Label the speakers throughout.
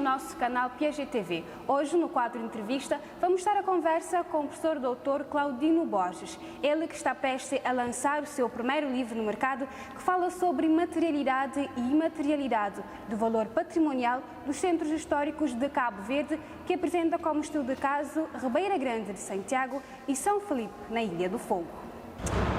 Speaker 1: nosso canal PGTV. Hoje, no quadro Entrevista, vamos estar a conversa com o professor Dr. Claudino Borges. Ele que está prestes a lançar o seu primeiro livro no mercado, que fala sobre materialidade e imaterialidade do valor patrimonial dos centros históricos de Cabo Verde, que apresenta como estudo de caso Ribeira Grande de Santiago e São Felipe, na Ilha do Fogo.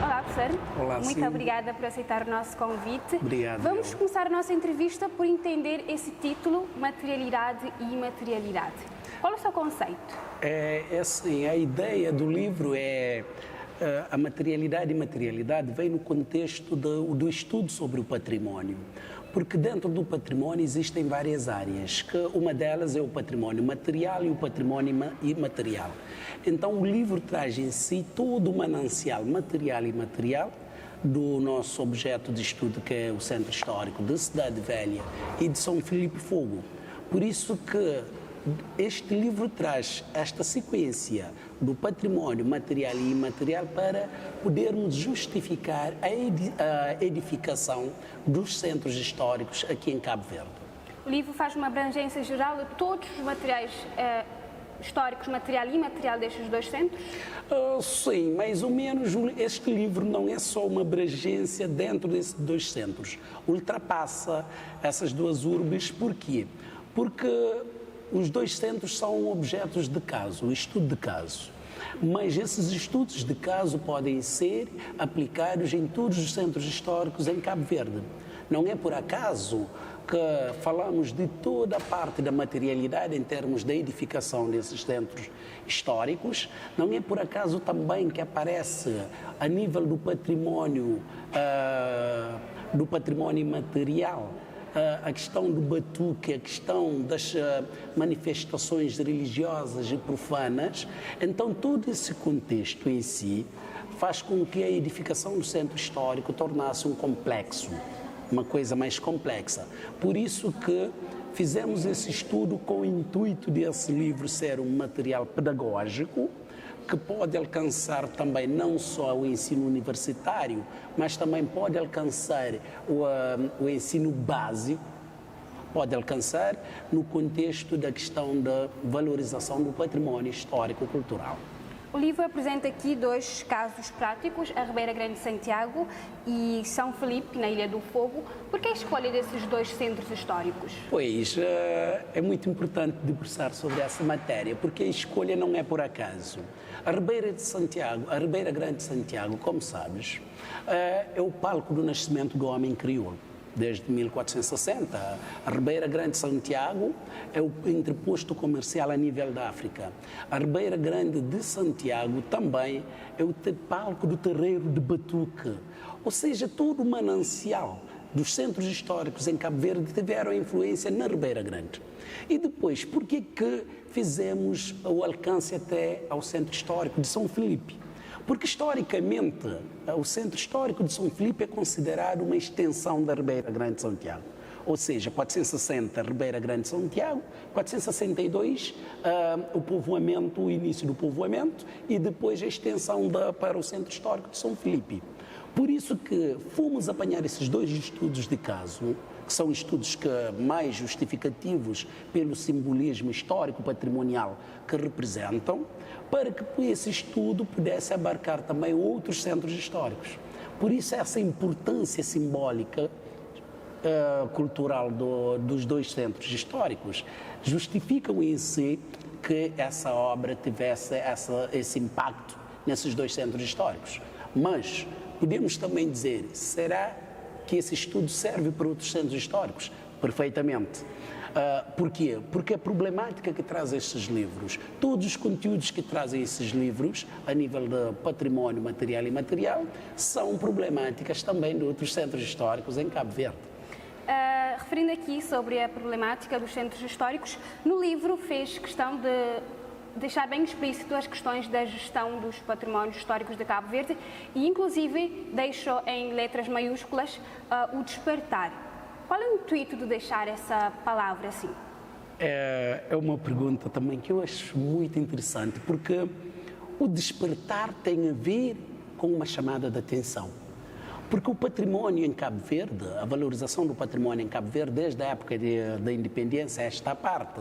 Speaker 1: Olá, professor.
Speaker 2: Olá,
Speaker 1: muito
Speaker 2: sim.
Speaker 1: Obrigada por aceitar o nosso convite.
Speaker 2: Obrigado.
Speaker 1: Vamos começar a nossa entrevista por entender esse título, materialidade e imaterialidade. Qual é o seu conceito?
Speaker 2: Assim, a ideia do livro é a materialidade e imaterialidade vem no contexto do estudo sobre o património. Porque dentro do património existem várias áreas, que uma delas é o património material e o património imaterial. Então o livro traz em si todo o manancial material e imaterial do nosso objeto de estudo, que é o Centro Histórico de Cidade Velha e de São Felipe Fogo. Por isso que este livro traz esta sequência do património material e imaterial para podermos justificar a edificação dos centros históricos aqui em Cabo Verde.
Speaker 1: O livro faz uma abrangência geral de todos os materiais históricos, material e imaterial destes dois centros?
Speaker 2: Sim, mais ou menos. Este livro não é só uma abrangência dentro desses dois centros. Ultrapassa essas duas urbes. Por quê? Porque os dois centros são objetos de caso, estudo de caso. Mas esses estudos de caso podem ser aplicados em todos os centros históricos em Cabo Verde. Não é por acaso que falamos de toda a parte da materialidade em termos da edificação desses centros históricos. Não é por acaso também que aparece a nível do património imaterial, a questão do batuque, a questão das manifestações religiosas e profanas. Então, todo esse contexto em si faz com que a edificação do centro histórico tornasse um complexo, uma coisa mais complexa. Por isso que fizemos esse estudo com o intuito de esse livro ser um material pedagógico, que pode alcançar também não só o ensino universitário, mas também pode alcançar o ensino básico, pode alcançar no contexto da questão da valorização do património histórico-cultural.
Speaker 1: O livro apresenta aqui dois casos práticos, a Ribeira Grande de Santiago e São Felipe, na Ilha do Fogo. Por que a escolha desses dois centros históricos?
Speaker 2: Pois, é muito importante debruçar sobre essa matéria, porque a escolha não é por acaso. A Ribeira Grande de Santiago, como sabes, é o palco do nascimento do homem crioulo. Desde 1460, a Ribeira Grande de Santiago é o entreposto comercial a nível da África. A Ribeira Grande de Santiago também é o palco do terreiro de batuque. Ou seja, todo o manancial dos centros históricos em Cabo Verde tiveram influência na Ribeira Grande. E depois, por que fizemos o alcance até ao Centro Histórico de São Felipe? Porque, historicamente, o Centro Histórico de São Felipe é considerado uma extensão da Ribeira Grande de Santiago. Ou seja, 460, Ribeira Grande de Santiago, 462, o início do povoamento e depois a extensão para o Centro Histórico de São Felipe. Por isso que fomos apanhar esses dois estudos de caso, que são estudos mais justificativos pelo simbolismo histórico patrimonial que representam, para que esse estudo pudesse abarcar também outros centros históricos. Por isso essa importância simbólica cultural dos dois centros históricos justificam em si que essa obra tivesse esse impacto nesses dois centros históricos. Mas podemos também dizer, será que esse estudo serve para outros centros históricos? Perfeitamente. Por quê? Porque a problemática que traz estes livros, todos os conteúdos que trazem esses livros, a nível de património material e imaterial, são problemáticas também de outros centros históricos em Cabo Verde.
Speaker 1: Referindo aqui sobre a problemática dos centros históricos, no livro fez questão de deixar bem explícito as questões da gestão dos patrimónios históricos de Cabo Verde e, inclusive, deixou em letras maiúsculas o despertar. Qual é o intuito de deixar essa palavra assim?
Speaker 2: É uma pergunta também que eu acho muito interessante, porque o despertar tem a ver com uma chamada de atenção. Porque o património em Cabo Verde, a valorização do património em Cabo Verde, desde a época da independência, esta parte,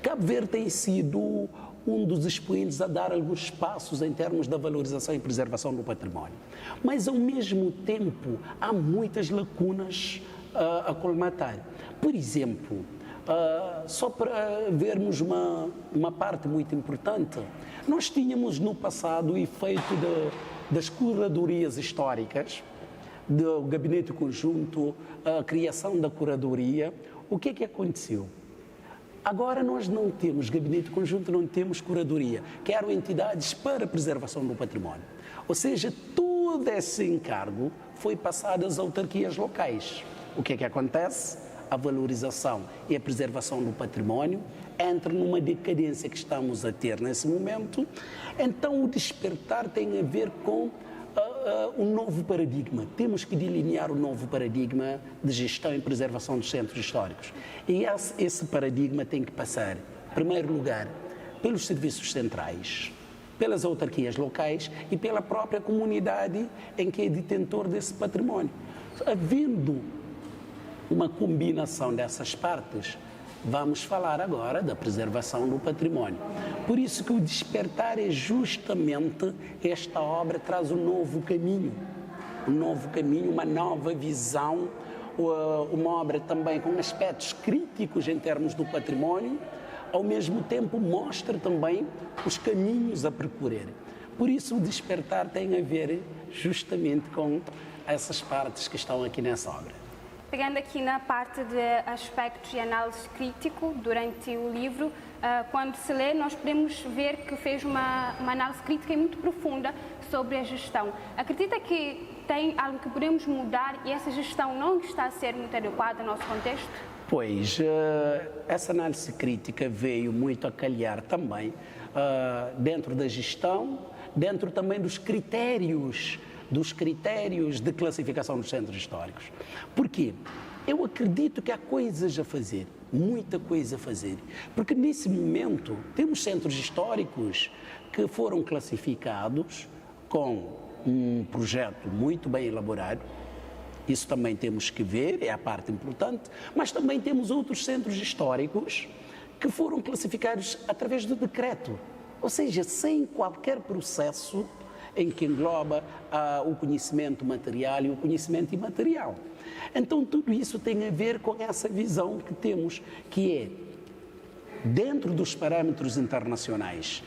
Speaker 2: Cabo Verde tem sido um dos expoentes a dar alguns passos em termos da valorização e preservação do património. Mas, ao mesmo tempo, há muitas lacunas a colmatar. Por exemplo, só para vermos uma parte muito importante, nós tínhamos no passado o efeito das curadorias históricas, do gabinete conjunto, a criação da curadoria. O que é que aconteceu? Agora nós não temos gabinete conjunto, não temos curadoria, que eram entidades para a preservação do património. Ou seja, todo esse encargo foi passado às autarquias locais. O que é que acontece? A valorização e a preservação do património entra numa decadência que estamos a ter nesse momento. Então o despertar tem a ver com um novo paradigma. Temos que delinear um novo paradigma de gestão e preservação dos centros históricos. E esse paradigma tem que passar, em primeiro lugar, pelos serviços centrais, pelas autarquias locais e pela própria comunidade em que é detentor desse património. Havendo uma combinação dessas partes, vamos falar agora da preservação do património. Por isso que o despertar é justamente esta obra, traz um novo caminho, uma nova visão, uma obra também com aspectos críticos em termos do património, ao mesmo tempo mostra também os caminhos a percorrer. Por isso o despertar tem a ver justamente com essas partes que estão aqui nessa obra.
Speaker 1: Pegando aqui na parte de aspectos e análise crítico, durante o livro, quando se lê, nós podemos ver que fez uma análise crítica muito profunda sobre a gestão. Acredita que tem algo que podemos mudar e essa gestão não está a ser muito adequada ao nosso contexto?
Speaker 2: Pois, essa análise crítica veio muito a calhar também dentro da gestão, dentro também dos critérios de classificação dos centros históricos. Porquê? Eu acredito que há coisas a fazer, muita coisa a fazer, porque nesse momento temos centros históricos que foram classificados com um projeto muito bem elaborado. Isso também temos que ver, é a parte importante, mas também temos outros centros históricos que foram classificados através do decreto, ou seja, sem qualquer processo em que engloba o conhecimento material e o conhecimento imaterial. Então, tudo isso tem a ver com essa visão que temos, que é, dentro dos parâmetros internacionais,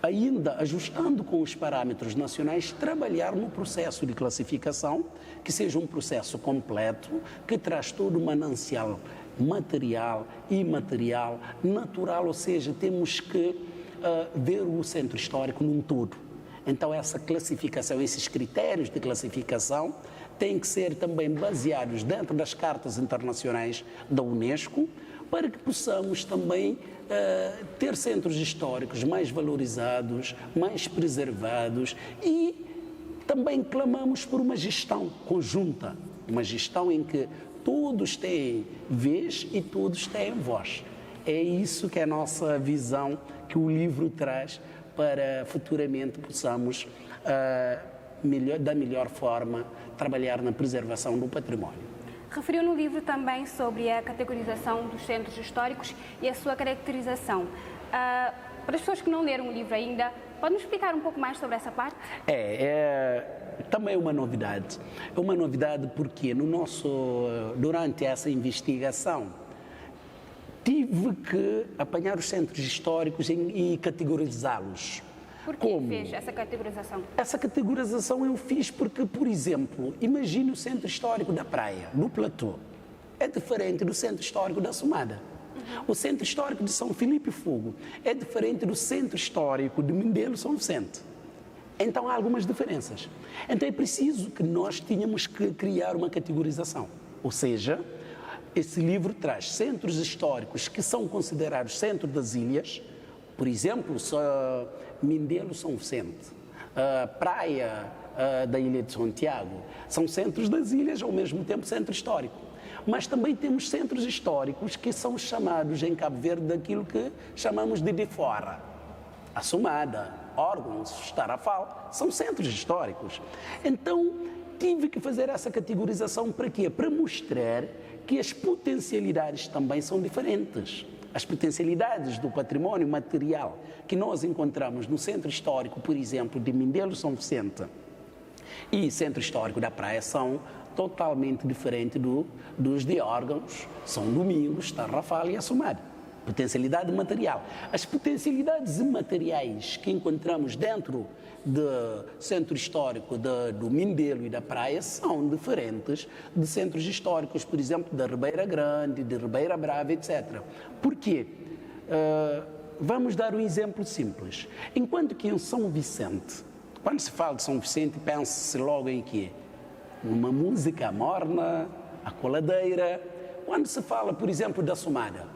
Speaker 2: ainda ajustando com os parâmetros nacionais, trabalhar no processo de classificação, que seja um processo completo, que traz todo o manancial material, imaterial, natural, ou seja, temos que ver o centro histórico num todo. Então, essa classificação, esses critérios de classificação têm que ser também baseados dentro das cartas internacionais da Unesco, para que possamos também ter centros históricos mais valorizados, mais preservados, e também clamamos por uma gestão conjunta, uma gestão em que todos têm vez e todos têm voz. É isso que é a nossa visão, que o livro traz, para futuramente possamos, da melhor forma, trabalhar na preservação do património.
Speaker 1: Referiu no livro também sobre a categorização dos centros históricos e a sua caracterização. Para as pessoas que não leram o livro ainda, pode-nos explicar um pouco mais sobre essa parte?
Speaker 2: Também é uma novidade. É uma novidade porque durante essa investigação, tive que apanhar os centros históricos e categorizá-los.
Speaker 1: Por que fez essa categorização? Essa
Speaker 2: categorização eu fiz porque, por exemplo, imagine o centro histórico da Praia, no Platô. É diferente do centro histórico da Sumada. O centro histórico de São Filipe Fogo é diferente do centro histórico de Mindelo São Vicente. Então há algumas diferenças. Então é preciso que nós tínhamos que criar uma categorização. Ou seja, esse livro traz centros históricos que são considerados centro das ilhas, por exemplo, Mindelo São Vicente, Praia da Ilha de Santiago, são centros das ilhas, ao mesmo tempo centro histórico. Mas também temos centros históricos que são chamados em Cabo Verde daquilo que chamamos de fora. A Sumada, órgãos, Tarrafal, são centros históricos. Então, tive que fazer essa categorização para quê? Para mostrar que as potencialidades também são diferentes. As potencialidades do património material que nós encontramos no centro histórico, por exemplo, de Mindelo São Vicente e centro histórico da Praia são totalmente diferentes dos de órgãos, São Domingos, Tarrafal e Assumada. Potencialidade material. As potencialidades imateriais que encontramos dentro do centro histórico do Mindelo e da Praia são diferentes de centros históricos, por exemplo, da Ribeira Grande, de Ribeira Brava, etc. Por quê? Vamos dar um exemplo simples. Enquanto que em São Vicente, quando se fala de São Vicente, pensa-se logo em quê? Numa música morna, a coladeira. Quando se fala, por exemplo, da Assumada,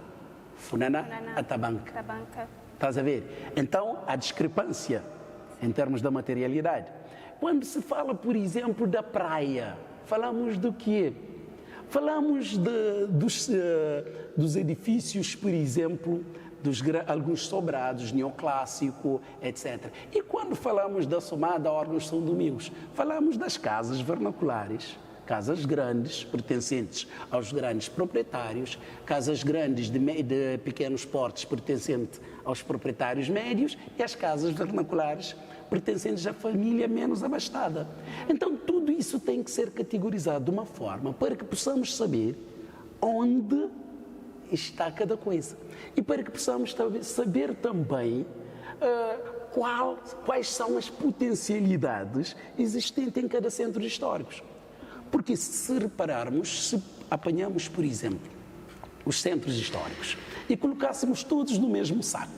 Speaker 2: Funaná, Atabanca. Estás a ver? Então, há discrepância em termos da materialidade. Quando se fala, por exemplo, da praia, falamos do quê? Falamos dos edifícios, por exemplo, alguns sobrados, neoclássico, etc. E quando falamos da Assumada, órgãos São Domingos, falamos das casas vernaculares, casas grandes, pertencentes aos grandes proprietários, casas grandes de pequenos portes, pertencentes aos proprietários médios, e as casas vernaculares, pertencentes à família menos abastada. Então, tudo isso tem que ser categorizado de uma forma para que possamos saber onde está cada coisa. E para que possamos saber também quais são as potencialidades existentes em cada centro histórico. Porque se repararmos, se apanhamos, por exemplo, os centros históricos e colocássemos todos no mesmo saco,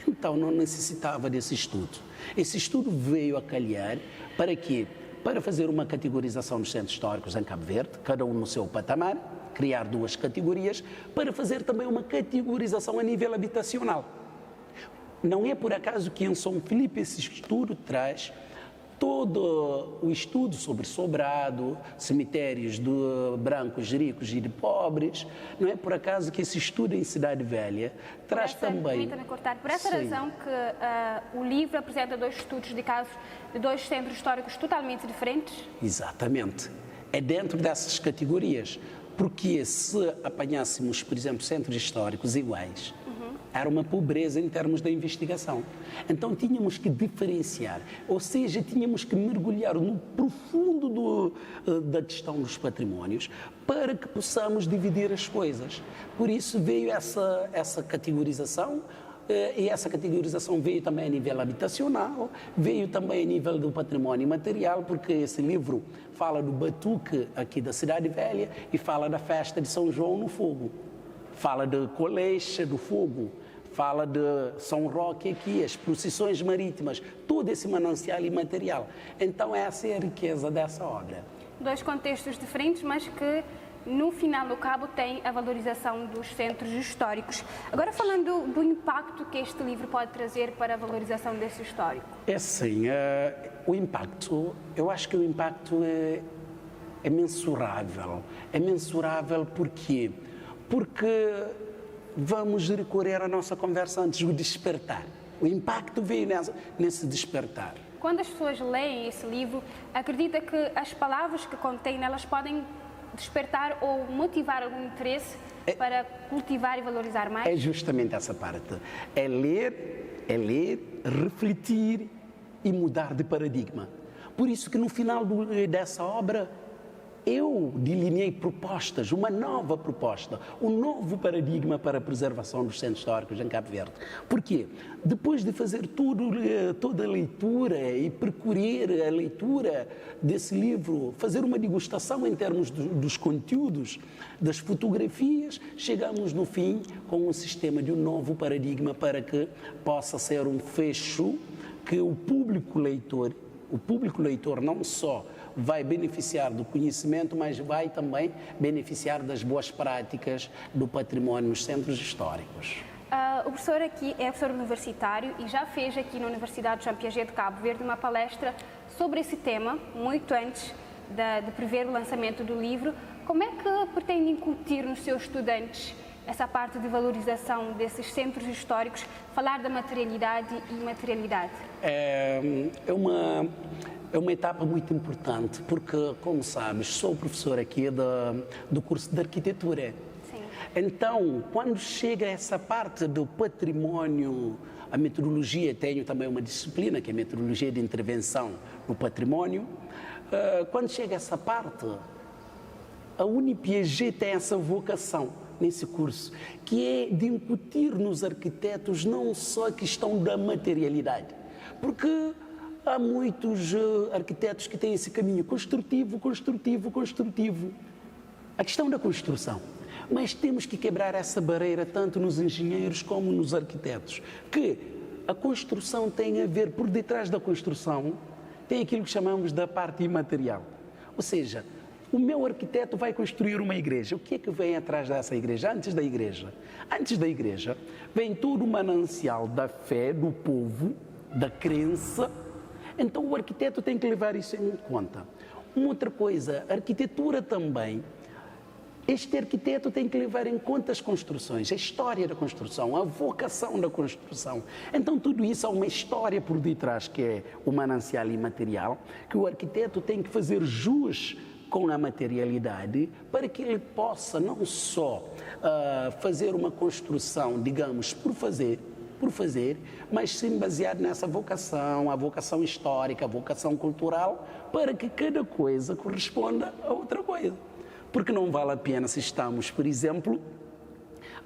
Speaker 2: então não necessitava desse estudo. Esse estudo veio a calhar para quê? Para fazer uma categorização dos centros históricos em Cabo Verde, cada um no seu patamar, criar duas categorias, para fazer também uma categorização a nível habitacional. Não é por acaso que em São Filipe esse estudo traz todo o estudo sobre sobrado, cemitérios de brancos, ricos e de pobres. Não é por acaso que esse estudo em Cidade Velha traz também...
Speaker 1: Por essa razão que o livro apresenta dois estudos de casos de dois centros históricos totalmente diferentes?
Speaker 2: Exatamente. É dentro dessas categorias. Porque se apanhássemos, por exemplo, centros históricos iguais, era uma pobreza em termos da investigação. Então tínhamos que diferenciar, ou seja, tínhamos que mergulhar no profundo da questão dos patrimónios para que possamos dividir as coisas. Por isso veio essa categorização, e essa categorização veio também a nível habitacional, veio também a nível do património material, porque esse livro fala do batuque aqui da Cidade Velha e fala da festa de São João no Fogo. Fala de Coleixa, do Fogo, fala de São Roque aqui, as procissões marítimas, todo esse manancial imaterial. Então essa é a riqueza dessa obra.
Speaker 1: Dois contextos diferentes, mas que no final do cabo tem a valorização dos centros históricos. Agora falando do impacto que este livro pode trazer para a valorização desse histórico.
Speaker 2: É sim, o impacto, eu acho que o impacto é mensurável. É mensurável porquê? Porque vamos recorrer à nossa conversa antes, o despertar. O impacto veio nesse despertar.
Speaker 1: Quando as pessoas leem esse livro, acredita que as palavras que contém nelas podem despertar ou motivar algum interesse para cultivar e valorizar mais?
Speaker 2: É justamente essa parte. É ler, refletir e mudar de paradigma. Por isso que no final dessa obra eu delineei propostas, uma nova proposta, um novo paradigma para a preservação dos centros históricos em Cabo Verde. Porquê? Depois de fazer toda a leitura e percorrer a leitura desse livro, fazer uma degustação em termos dos conteúdos, das fotografias, chegamos no fim com um sistema de um novo paradigma para que possa ser um fecho que o público leitor não só vai beneficiar do conhecimento, mas vai também beneficiar das boas práticas do património nos centros históricos.
Speaker 1: O professor aqui é professor universitário e já fez aqui na Universidade de João Piaget de Cabo Verde uma palestra sobre esse tema, muito antes de prever o lançamento do livro. Como é que pretende incutir nos seus estudantes essa parte de valorização desses centros históricos, falar da materialidade e imaterialidade?
Speaker 2: É uma etapa muito importante, porque, como sabes, sou professor aqui do curso de arquitetura.
Speaker 1: Sim.
Speaker 2: Então, quando chega essa parte do património, a meteorologia, tenho também uma disciplina que é a meteorologia de intervenção no património. Quando chega essa parte, a UniPiaget tem essa vocação nesse curso, que é de incutir nos arquitetos não só a questão da materialidade, porque há muitos arquitetos que têm esse caminho construtivo, a questão da construção. Mas temos que quebrar essa barreira tanto nos engenheiros como nos arquitetos, que a construção tem a ver, por detrás da construção, tem aquilo que chamamos da parte imaterial. Ou seja, o meu arquiteto vai construir uma igreja. O que é que vem atrás dessa igreja? Antes da igreja? Antes da igreja, vem todo o manancial da fé, do povo, da crença. Então o arquiteto tem que levar isso em conta. Uma outra coisa, a arquitetura também. Este arquiteto tem que levar em conta as construções, a história da construção, a vocação da construção. Então tudo isso há uma história por detrás, que é o manancial imaterial, que o arquiteto tem que fazer jus com a materialidade, para que ele possa não só fazer uma construção, digamos, por fazer, mas sim baseado nessa vocação, a vocação histórica, a vocação cultural, para que cada coisa corresponda a outra coisa. Porque não vale a pena se estamos, por exemplo,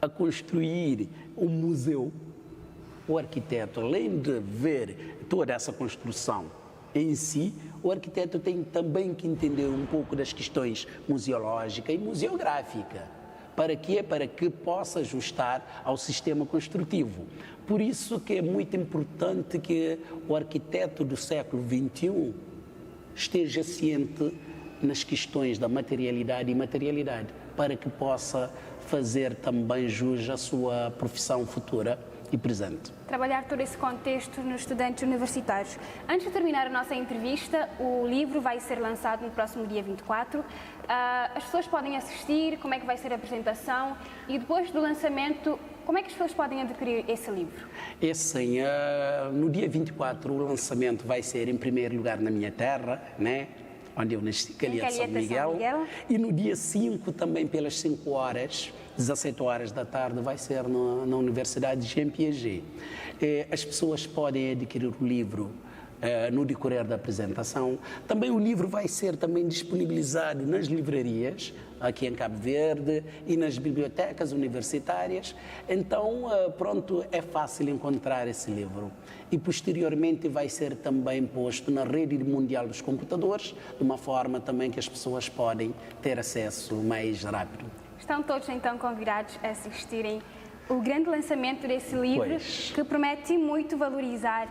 Speaker 2: a construir um museu. O arquiteto, além de ver toda essa construção em si, o arquiteto tem também que entender um pouco das questões museológicas e museográficas. Para quê? Para que possa ajustar ao sistema construtivo. Por isso que é muito importante que o arquiteto do século XXI esteja ciente nas questões da materialidade e imaterialidade, para que possa fazer também jus à sua profissão futura e presente.
Speaker 1: Trabalhar todo esse contexto nos estudantes universitários. Antes de terminar a nossa entrevista, o livro vai ser lançado no próximo dia 24. As pessoas podem assistir, como é que vai ser a apresentação e depois do lançamento, como é que as pessoas podem adquirir esse livro?
Speaker 2: No dia 24 o lançamento vai ser em primeiro lugar na minha terra, né? Onde eu nasci, Calheta São Miguel. E no dia 5, também pelas 5 horas, 17 horas da tarde, vai ser na Universidade de Piaget. As pessoas podem adquirir o livro no decorrer da apresentação. Também o livro vai ser também disponibilizado nas livrarias, aqui em Cabo Verde, e nas bibliotecas universitárias. Então, pronto, é fácil encontrar esse livro. E posteriormente vai ser também posto na rede mundial dos computadores, de uma forma também que as pessoas podem ter acesso mais rápido.
Speaker 1: Estão todos então convidados a assistirem o grande lançamento desse livro, que promete muito valorizar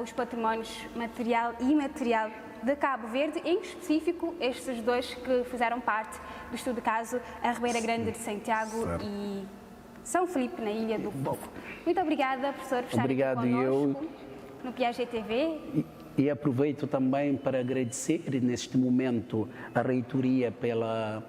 Speaker 1: os patrimónios material e imaterial de Cabo Verde, em específico estes dois que fizeram parte do estudo de caso, a Ribeira Grande de Santiago e São Felipe, na Ilha do Fogo. Muito obrigada, professor, por estar aqui conosco no Piaget TV.
Speaker 2: E aproveito também para agradecer neste momento a reitoria pela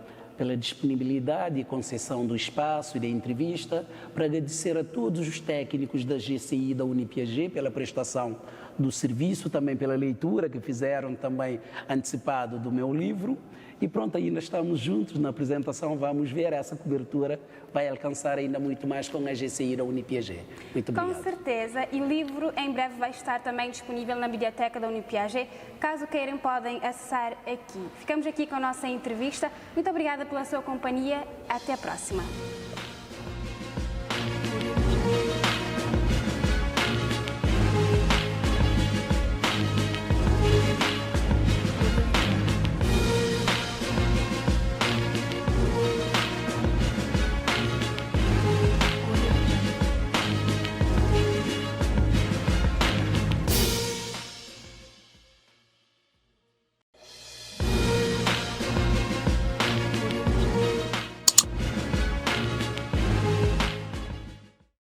Speaker 2: disponibilidade e concessão do espaço e da entrevista, para agradecer a todos os técnicos da GCI da UniPiaget pela prestação do serviço, também pela leitura que fizeram também antecipado do meu livro. E pronto, ainda estamos juntos na apresentação, vamos ver, essa cobertura vai alcançar ainda muito mais com a GCI da UniPiaget. Muito obrigado.
Speaker 1: Com certeza, e o livro em breve vai estar também disponível na biblioteca da UniPiaget. Caso queiram, podem acessar aqui. Ficamos aqui com a nossa entrevista. Muito obrigada pela sua companhia. Até a próxima.